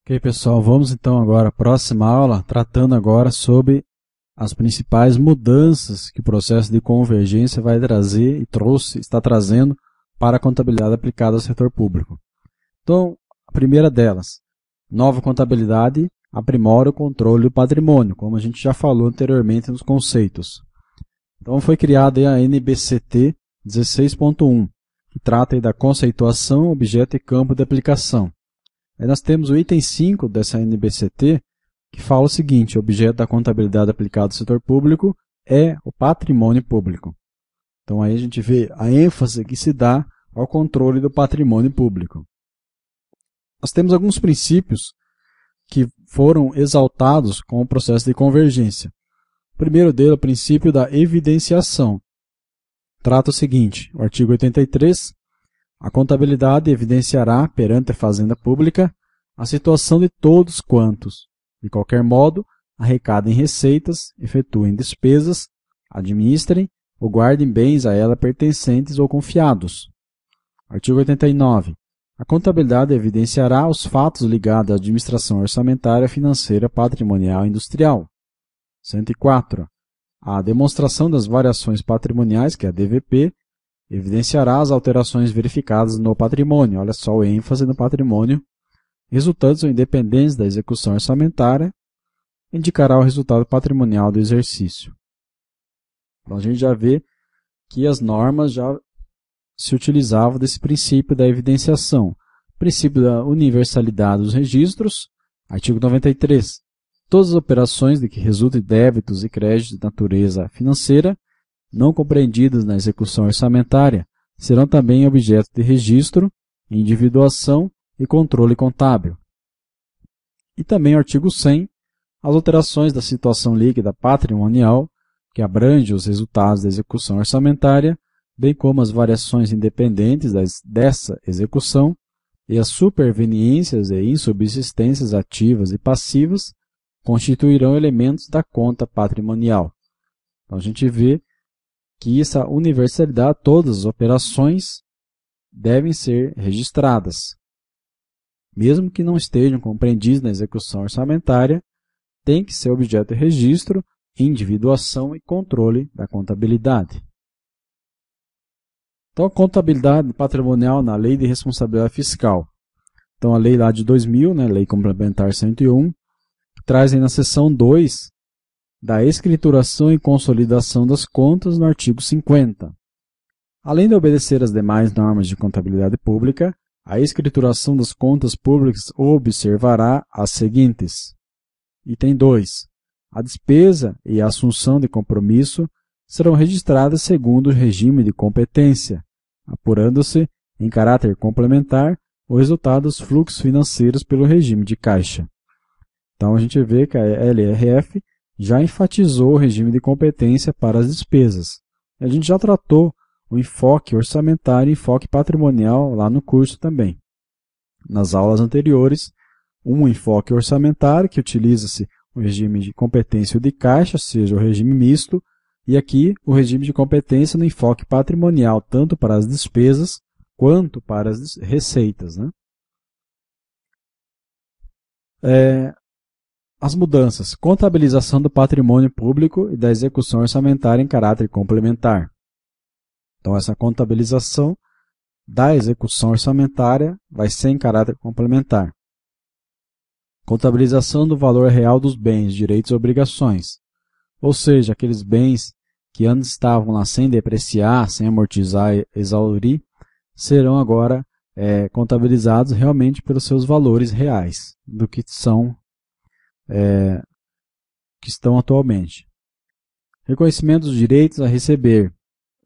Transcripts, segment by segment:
Ok, pessoal, vamos então agora à próxima aula, tratando agora sobre as principais mudanças que o processo de convergência vai trazer e está trazendo para a contabilidade aplicada ao setor público. Então, a primeira delas, nova contabilidade aprimora o controle do patrimônio, como a gente já falou anteriormente nos conceitos. Então, foi criada a NBCT 16.1, que trata aí da conceituação, objeto e campo de aplicação. Aí nós temos o item 5 dessa NBCT, que fala o seguinte: o objeto da contabilidade aplicada ao setor público é o patrimônio público. Então aí a gente vê a ênfase que se dá ao controle do patrimônio público. Nós temos alguns princípios que foram exaltados com o processo de convergência. O primeiro deles é o princípio da evidenciação. Trata o seguinte: o artigo 83, a contabilidade evidenciará perante a Fazenda Pública a situação de todos quantos, de qualquer modo, arrecadem receitas, efetuem despesas, administrem ou guardem bens a ela pertencentes ou confiados. Artigo 89. A contabilidade evidenciará os fatos ligados à administração orçamentária, financeira, patrimonial e industrial. 104. A demonstração das variações patrimoniais, que é a DVP, evidenciará as alterações verificadas no patrimônio. Olha só o ênfase no patrimônio. Resultantes ou independentes da execução orçamentária, indicará o resultado patrimonial do exercício. Então a gente já vê que as normas já se utilizavam desse princípio da evidenciação. Princípio da universalidade dos registros. Artigo 93. Todas as operações de que resultem débitos e créditos de natureza financeira não compreendidas na execução orçamentária serão também objeto de registro, individuação e controle contábil. E também o artigo 100, as alterações da situação líquida patrimonial, que abrange os resultados da execução orçamentária, bem como as variações independentes dessa execução e as superveniências e insubsistências ativas e passivas, constituirão elementos da conta patrimonial. Então a gente vê que essa universalidade, todas as operações devem ser registradas. Mesmo que não estejam compreendidas na execução orçamentária, tem que ser objeto de registro, individuação e controle da contabilidade. Então, a contabilidade patrimonial na Lei de Responsabilidade Fiscal. Então, a lei lá de 2000, né, Lei Complementar 101, traz aí na seção 2 da escrituração e consolidação das contas no artigo 50. Além de obedecer às demais normas de contabilidade pública, a escrituração das contas públicas observará as seguintes. Item 2. A despesa e a assunção de compromisso serão registradas segundo o regime de competência, apurando-se, em caráter complementar, o resultado dos fluxos financeiros pelo regime de caixa. Então, a gente vê que a LRF já enfatizou o regime de competência para as despesas. A gente já tratou o enfoque orçamentário e enfoque patrimonial lá no curso também. Nas aulas anteriores, um enfoque orçamentário, que utiliza-se o regime de competência de caixa, ou seja, o regime misto, e aqui o regime de competência no enfoque patrimonial, tanto para as despesas quanto para as receitas, né? As mudanças. Contabilização do patrimônio público e da execução orçamentária em caráter complementar. Então, essa contabilização da execução orçamentária vai ser em caráter complementar. Contabilização do valor real dos bens, direitos e obrigações. Ou seja, aqueles bens que antes estavam lá sem depreciar, sem amortizar e exaurir, serão agora contabilizados realmente pelos seus valores reais, do que estão atualmente. Reconhecimento dos direitos a receber.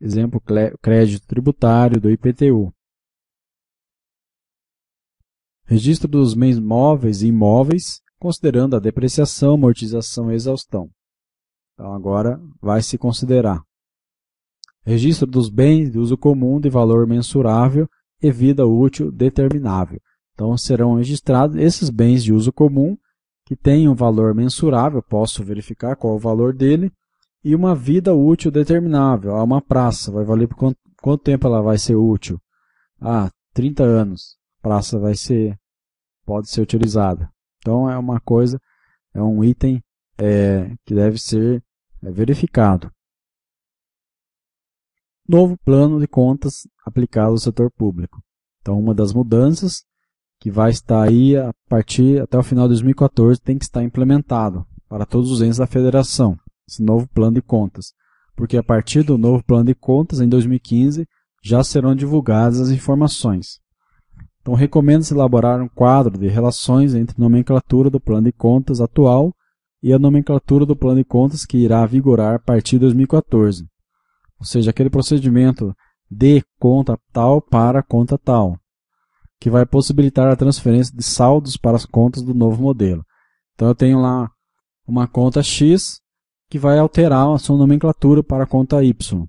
Exemplo, crédito tributário do IPTU. Registro dos bens móveis e imóveis, considerando a depreciação, amortização e exaustão. Então, agora vai se considerar. Registro dos bens de uso comum de valor mensurável e vida útil determinável. Então, serão registrados esses bens de uso comum que têm um valor mensurável, posso verificar qual é o valor dele, e uma vida útil determinável. Uma praça, vai valer por quanto tempo ela vai ser útil? 30 anos. Praça pode ser utilizada. Então é uma coisa, é um item que deve ser verificado. Novo plano de contas aplicado ao setor público. Então uma das mudanças que vai estar aí a partir até o final de 2014 tem que estar implementado para todos os entes da federação, esse novo plano de contas. Porque a partir do novo plano de contas, em 2015, já serão divulgadas as informações. Então, recomenda-se elaborar um quadro de relações entre a nomenclatura do plano de contas atual e a nomenclatura do plano de contas que irá vigorar a partir de 2014. Ou seja, aquele procedimento de conta tal para conta tal, que vai possibilitar a transferência de saldos para as contas do novo modelo. Então, eu tenho lá uma conta X que vai alterar a sua nomenclatura para a conta Y.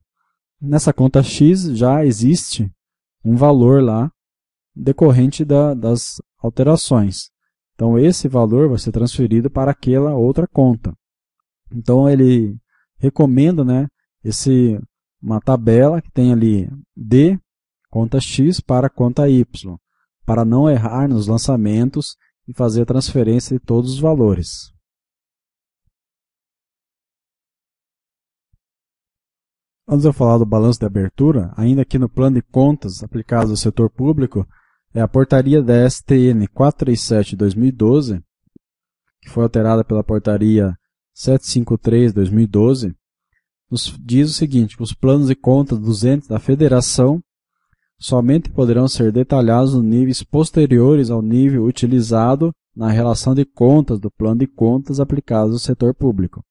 Nessa conta X já existe um valor lá decorrente das alterações. Então, esse valor vai ser transferido para aquela outra conta. Então, ele recomenda, né, uma tabela que tem ali de conta X para conta Y, para não errar nos lançamentos e fazer a transferência de todos os valores. Antes de eu falar do balanço de abertura, ainda aqui no plano de contas aplicado ao setor público, é a portaria da STN 437/2012, que foi alterada pela portaria 753/2012, nos diz o seguinte: os planos de contas dos entes da federação somente poderão ser detalhados nos níveis posteriores ao nível utilizado na relação de contas do plano de contas aplicado ao setor público,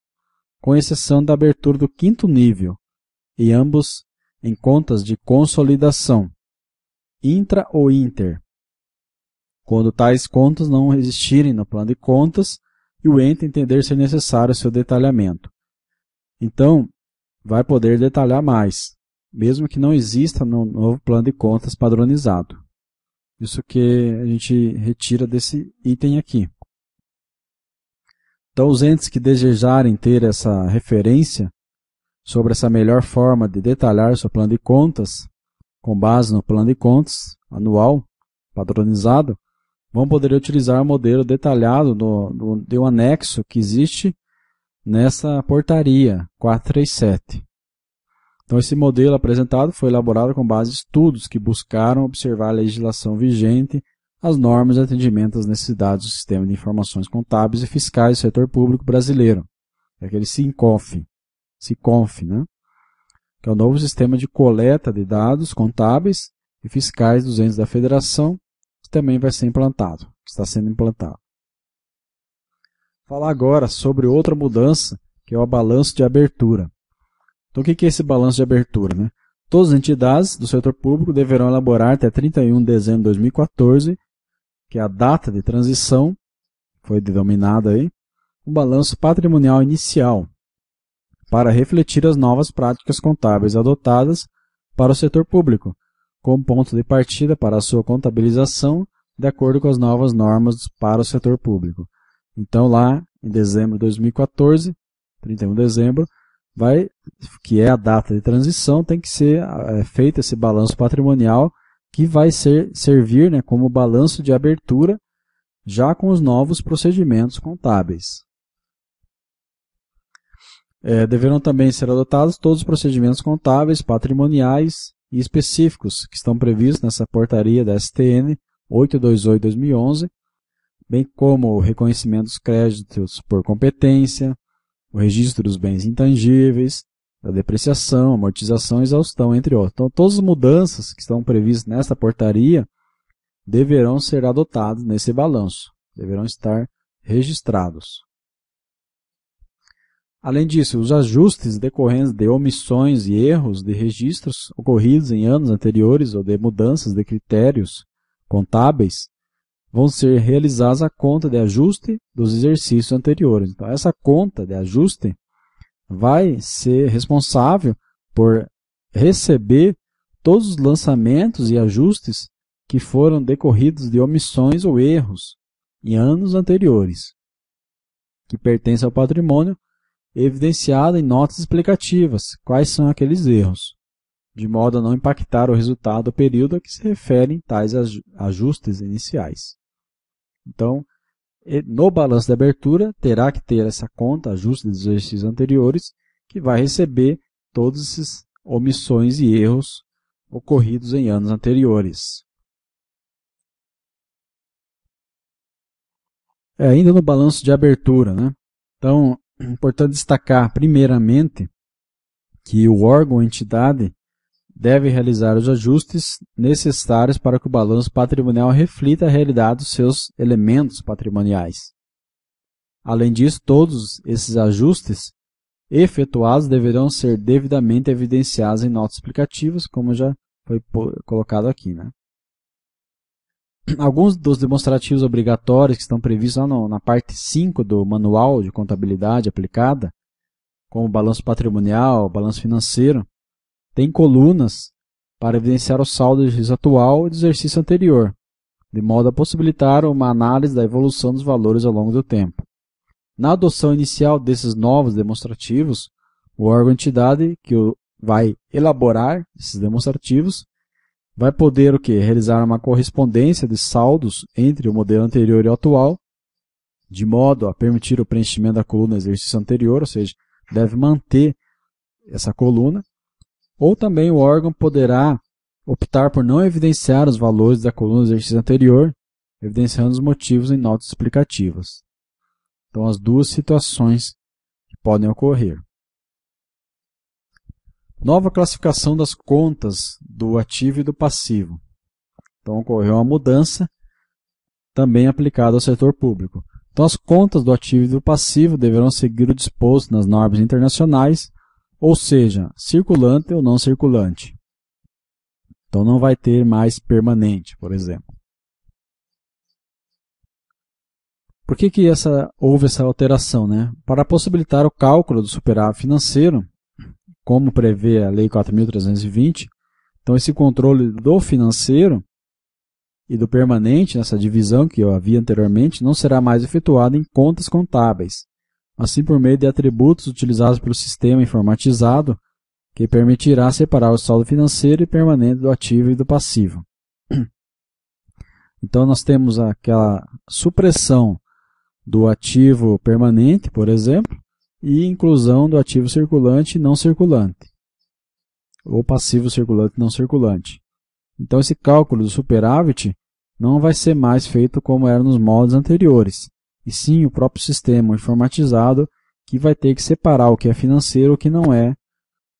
com exceção da abertura do 5º nível, e ambos em contas de consolidação, intra ou inter, quando tais contas não existirem no plano de contas e o ente entender ser necessário seu detalhamento. Então, vai poder detalhar mais, mesmo que não exista no novo plano de contas padronizado. Isso que a gente retira desse item aqui. Então, os entes que desejarem ter essa referência sobre essa melhor forma de detalhar seu plano de contas, com base no plano de contas anual padronizado, vão poder utilizar o modelo detalhado de um anexo que existe nessa portaria 437. Então, esse modelo apresentado foi elaborado com base em estudos que buscaram observar a legislação vigente, as normas de atendimento às necessidades do Sistema de Informações Contábeis e Fiscais do Setor Público Brasileiro, aquele SINCOF, né? Que é o novo sistema de coleta de dados contábeis e fiscais dos entes da federação, que também vai ser implantado, está sendo implantado. Vou falar agora sobre outra mudança, que é o balanço de abertura. Então, o que é esse balanço de abertura, né? Todas as entidades do setor público deverão elaborar até 31 de dezembro de 2014, que é a data de transição, foi denominada aí, um balanço patrimonial inicial, para refletir as novas práticas contábeis adotadas para o setor público, como ponto de partida para a sua contabilização, de acordo com as novas normas para o setor público. Então, lá em dezembro de 2014, 31 de dezembro, que é a data de transição, tem que ser feito esse balanço patrimonial, que vai servir, né, como balanço de abertura, já com os novos procedimentos contábeis. Deverão também ser adotados todos os procedimentos contábeis, patrimoniais e específicos que estão previstos nessa portaria da STN 828/2011, bem como o reconhecimento dos créditos por competência, o registro dos bens intangíveis, da depreciação, amortização e exaustão, entre outros. Então, todas as mudanças que estão previstas nesta portaria deverão ser adotadas nesse balanço, deverão estar registrados. Além disso, os ajustes decorrentes de omissões e erros de registros ocorridos em anos anteriores ou de mudanças de critérios contábeis vão ser realizados à conta de ajuste dos exercícios anteriores. Então, essa conta de ajuste vai ser responsável por receber todos os lançamentos e ajustes que foram decorridos de omissões ou erros em anos anteriores, que pertencem ao patrimônio, evidenciado em notas explicativas quais são aqueles erros, de modo a não impactar o resultado do período a que se referem tais ajustes iniciais. Então, E no balanço de abertura, terá que ter essa conta, ajuste dos exercícios anteriores, que vai receber todas essas omissões e erros ocorridos em anos anteriores. Ainda no balanço de abertura, né? Então, é importante destacar, primeiramente, que o órgão ou entidade deve realizar os ajustes necessários para que o balanço patrimonial reflita a realidade dos seus elementos patrimoniais. Além disso, todos esses ajustes efetuados deverão ser devidamente evidenciados em notas explicativas, como já foi colocado aqui, né? Alguns dos demonstrativos obrigatórios que estão previstos lá na parte 5 do Manual de Contabilidade Aplicada, como balanço patrimonial, balanço financeiro, tem colunas para evidenciar o saldo do exercício atual e do exercício anterior, de modo a possibilitar uma análise da evolução dos valores ao longo do tempo. Na adoção inicial desses novos demonstrativos, o órgão ou entidade que vai elaborar esses demonstrativos vai poder realizar uma correspondência de saldos entre o modelo anterior e o atual, de modo a permitir o preenchimento da coluna do exercício anterior, ou seja, deve manter essa coluna, ou também o órgão poderá optar por não evidenciar os valores da coluna do exercício anterior, evidenciando os motivos em notas explicativas. Então, as duas situações que podem ocorrer. Nova classificação das contas do ativo e do passivo. Então, ocorreu uma mudança também aplicada ao setor público. Então, as contas do ativo e do passivo deverão seguir o disposto nas normas internacionais, ou seja, circulante ou não circulante. Então, não vai ter mais permanente, por exemplo. Por que houve essa alteração, né? Para possibilitar o cálculo do superávit financeiro, como prevê a Lei 4.320, então esse controle do financeiro e do permanente, nessa divisão que eu havia anteriormente, não será mais efetuado em contas contábeis, mas sim por meio de atributos utilizados pelo sistema informatizado, que permitirá separar o saldo financeiro e permanente do ativo e do passivo. Então nós temos aquela supressão do ativo permanente, por exemplo, e inclusão do ativo circulante e não circulante, ou passivo circulante e não circulante. Então esse cálculo do superávit não vai ser mais feito como era nos moldes anteriores, e sim o próprio sistema informatizado que vai ter que separar o que é financeiro e o que não é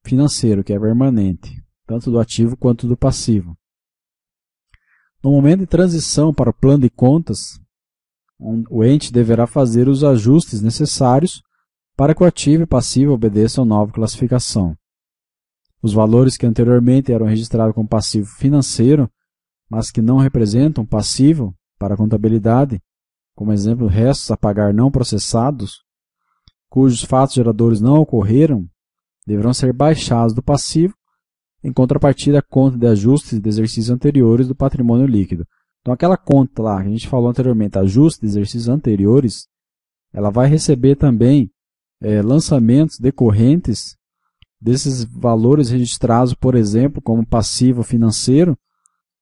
financeiro, o que é permanente, tanto do ativo quanto do passivo. No momento de transição para o plano de contas, o ente deverá fazer os ajustes necessários para que o ativo e passivo obedeçam à nova classificação. Os valores que anteriormente eram registrados como passivo financeiro, mas que não representam passivo para a contabilidade, como exemplo, restos a pagar não processados, cujos fatos geradores não ocorreram, deverão ser baixados do passivo, em contrapartida à conta de ajustes de exercícios anteriores do patrimônio líquido. Então, aquela conta lá que a gente falou anteriormente, ajuste de exercícios anteriores, ela vai receber também lançamentos decorrentes desses valores registrados, por exemplo, como passivo financeiro,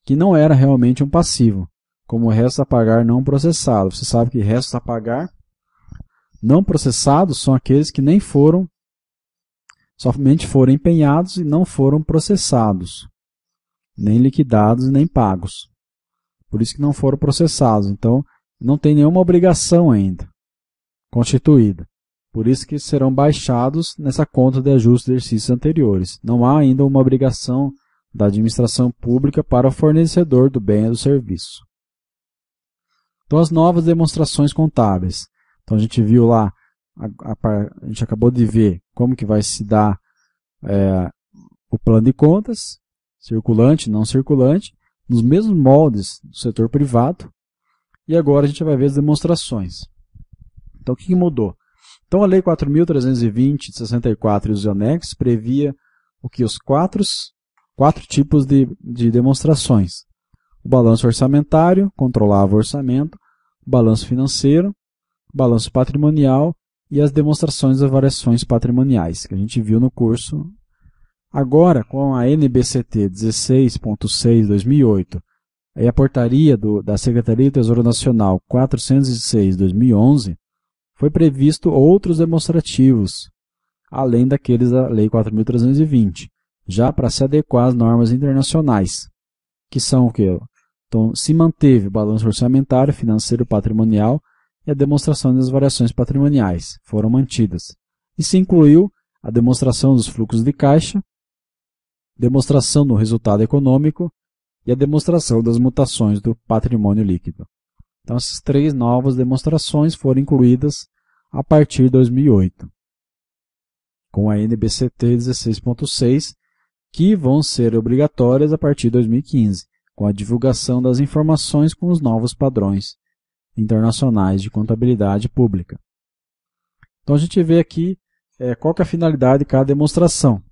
que não era realmente um passivo, como restos a pagar não processados. Você sabe que restos a pagar não processados são aqueles que nem foram, somente foram empenhados e não foram processados, nem liquidados nem pagos. Por isso que não foram processados. Então, não tem nenhuma obrigação ainda constituída. Por isso que serão baixados nessa conta de ajuste de exercícios anteriores. Não há ainda uma obrigação da administração pública para o fornecedor do bem ou do serviço. Então, as novas demonstrações contábeis. Então, a gente viu lá, a gente acabou de ver como que vai se dar o plano de contas, circulante, não circulante, nos mesmos moldes do setor privado. E agora a gente vai ver as demonstrações. Então, o que mudou? Então, a Lei 4.320 de 64 e os anexos previa os quatro tipos de demonstrações. O balanço orçamentário, controlava o orçamento, o balanço financeiro, o balanço patrimonial e as demonstrações das variações patrimoniais, que a gente viu no curso. Agora, com a NBCT 16.6/2008 Aí a portaria da Secretaria do Tesouro Nacional 406/2011 foi previsto outros demonstrativos, além daqueles da Lei 4.320, já para se adequar às normas internacionais, que são o quê? Então, se manteve o balanço orçamentário, financeiro, patrimonial e a demonstração das variações patrimoniais foram mantidas. E se incluiu a demonstração dos fluxos de caixa, demonstração do resultado econômico e a demonstração das mutações do patrimônio líquido. Então, essas 3 novas demonstrações foram incluídas a partir de 2008, com a NBCT 16.6, que vão ser obrigatórias a partir de 2015, com a divulgação das informações com os novos padrões internacionais de contabilidade pública. Então, a gente vê aqui qual que é a finalidade de cada demonstração.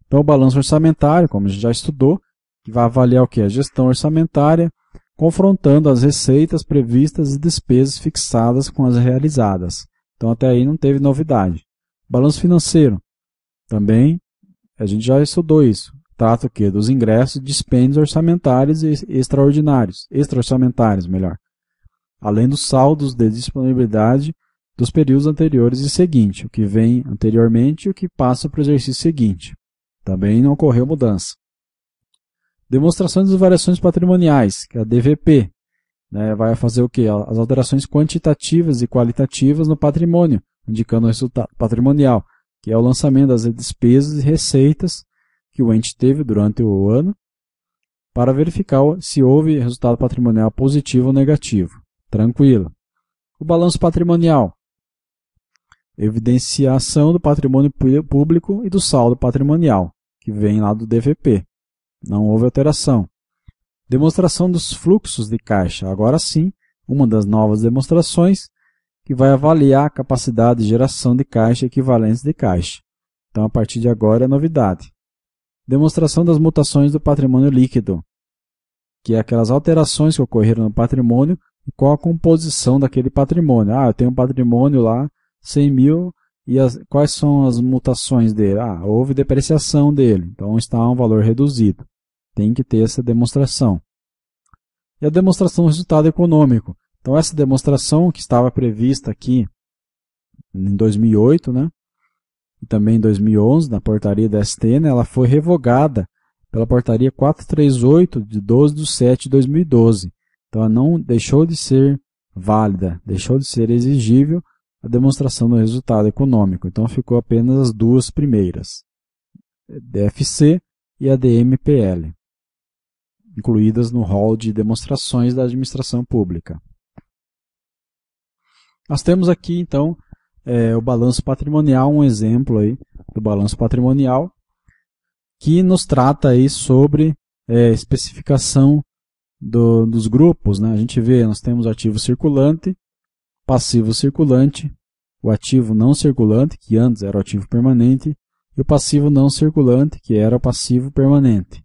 Então, o balanço orçamentário, como a gente já estudou, que vai avaliar o que? A gestão orçamentária, confrontando as receitas previstas e despesas fixadas com as realizadas. Então, até aí não teve novidade. Balanço financeiro, também a gente já estudou isso. Trata o quê? Dos ingressos e dispêndios orçamentários e extra-orçamentários, melhor. Além dos saldos de disponibilidade dos períodos anteriores e seguinte, o que vem anteriormente e o que passa para o exercício seguinte. Também não ocorreu mudança. Demonstração das variações patrimoniais, que é a DVP, né, vai fazer o quê? As alterações quantitativas e qualitativas no patrimônio, indicando o resultado patrimonial, que é o lançamento das despesas e receitas que o ente teve durante o ano, para verificar se houve resultado patrimonial positivo ou negativo. Tranquilo. O balanço patrimonial. Evidenciação do patrimônio público e do saldo patrimonial, que vem lá do DVP. Não houve alteração. Demonstração dos fluxos de caixa. Agora sim, uma das novas demonstrações que vai avaliar a capacidade de geração de caixa e equivalentes de caixa. Então, a partir de agora é novidade. Demonstração das mutações do patrimônio líquido, que é aquelas alterações que ocorreram no patrimônio e qual a composição daquele patrimônio. Eu tenho um patrimônio lá, 100 mil, e quais são as mutações dele? Houve depreciação dele, então está um valor reduzido. Tem que ter essa demonstração. E a demonstração do resultado econômico. Então, essa demonstração que estava prevista aqui em 2008, né, e também em 2011, na portaria da STN, ela foi revogada pela portaria 438, de 12/7/2012. Então, ela não deixou de ser válida, deixou de ser exigível a demonstração do resultado econômico. Então, ficou apenas as 2 primeiras, DFC e a DMPL, incluídas no rol de demonstrações da administração pública. Nós temos aqui, então, o balanço patrimonial, um exemplo aí do balanço patrimonial, que nos trata aí sobre especificação dos grupos, né? A gente vê, nós temos ativo circulante, passivo circulante, o ativo não circulante, que antes era o ativo permanente, e o passivo não circulante, que era o passivo permanente.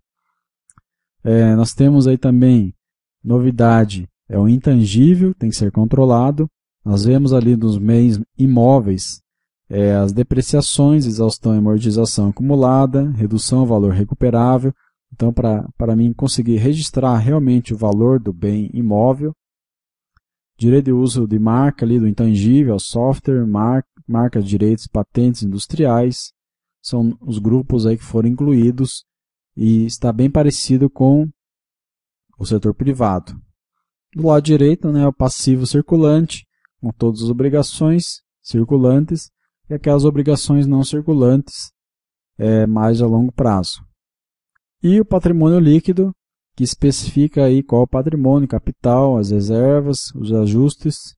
Nós temos aí também novidade, o intangível, tem que ser controlado. Nós vemos ali nos bens imóveis as depreciações, exaustão e amortização acumulada, redução ao valor recuperável. Então, para mim conseguir registrar realmente o valor do bem imóvel, direito de uso de marca ali do intangível, software, marca de direitos, patentes industriais, são os grupos aí que foram incluídos e está bem parecido com o setor privado. Do lado direito, né, o passivo circulante, com todas as obrigações circulantes e aquelas obrigações não circulantes mais a longo prazo. E o patrimônio líquido, que especifica aí qual o patrimônio, capital, as reservas, os ajustes.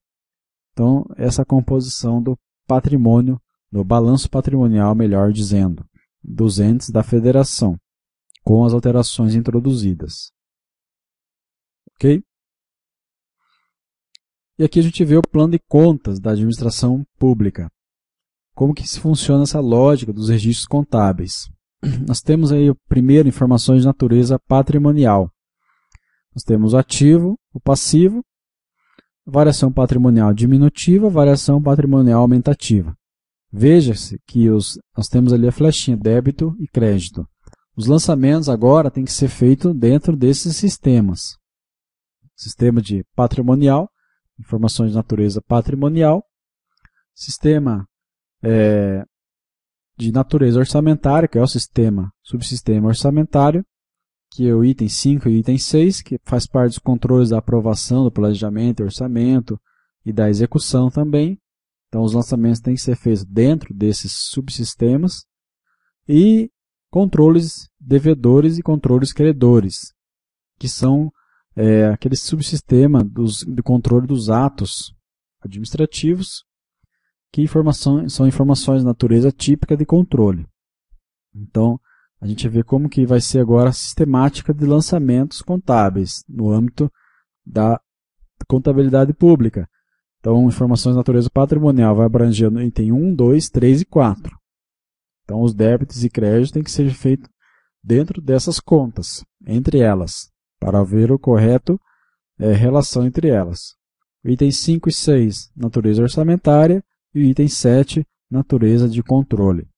Então, essa composição do patrimônio, do balanço patrimonial, melhor dizendo, dos entes da federação, com as alterações introduzidas. Ok? E aqui a gente vê o plano de contas da administração pública. Como que funciona essa lógica dos registros contábeis? Nós temos aí, primeiro, informações de natureza patrimonial. Nós temos o ativo, o passivo, variação patrimonial diminutiva, variação patrimonial aumentativa. Veja-se que nós temos ali a flechinha débito e crédito. Os lançamentos agora têm que ser feitos dentro desses sistemas. sistema de patrimonial, informações de natureza patrimonial, sistema de natureza orçamentária, que é o subsistema orçamentário, que é o item 5 e o item 6, que faz parte dos controles da aprovação, do planejamento e orçamento e da execução também. Então, os lançamentos têm que ser feitos dentro desses subsistemas. E controles devedores e controles credores, que são aquele subsistema do controle dos atos administrativos, que são informações de natureza típica de controle. Então, a gente vê como que vai ser agora a sistemática de lançamentos contábeis no âmbito da contabilidade pública. Então, informações de natureza patrimonial vai abranger no item 1, 2, 3 e 4. Então, os débitos e créditos têm que ser feitos dentro dessas contas, entre elas, para ver o correto relação entre elas. O item 5 e 6, natureza orçamentária, e o item 7, natureza de controle.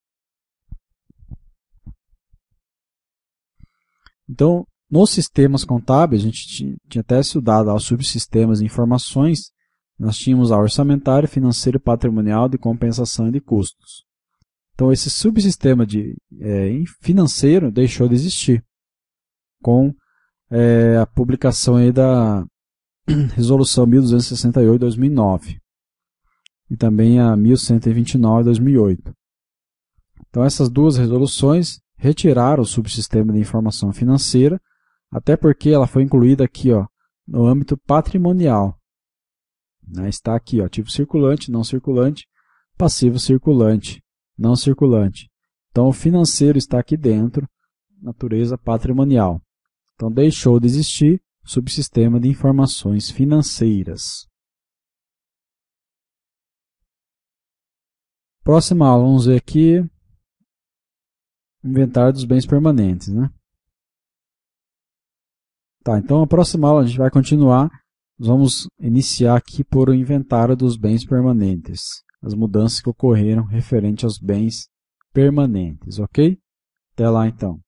Então, nos sistemas contábeis, a gente tinha até estudado os subsistemas de informações, nós tínhamos a orçamentário, financeiro, patrimonial, de compensação e de custos. Então, esse subsistema financeiro deixou de existir com a publicação aí da Resolução 1268 de 2009 e também a 1129 de 2008. Então, essas duas resoluções retiraram o subsistema de informação financeira, até porque ela foi incluída aqui no âmbito patrimonial. Está aqui, ativo circulante, não circulante, passivo circulante, não circulante. Então, o financeiro está aqui dentro, natureza patrimonial. Então, deixou de existir o subsistema de informações financeiras. Próxima aula, vamos ver aqui, inventário dos bens permanentes, né? Tá, então a próxima aula a gente vai continuar. Nós vamos iniciar aqui por o inventário dos bens permanentes. As mudanças que ocorreram referente aos bens permanentes, ok? Até lá então.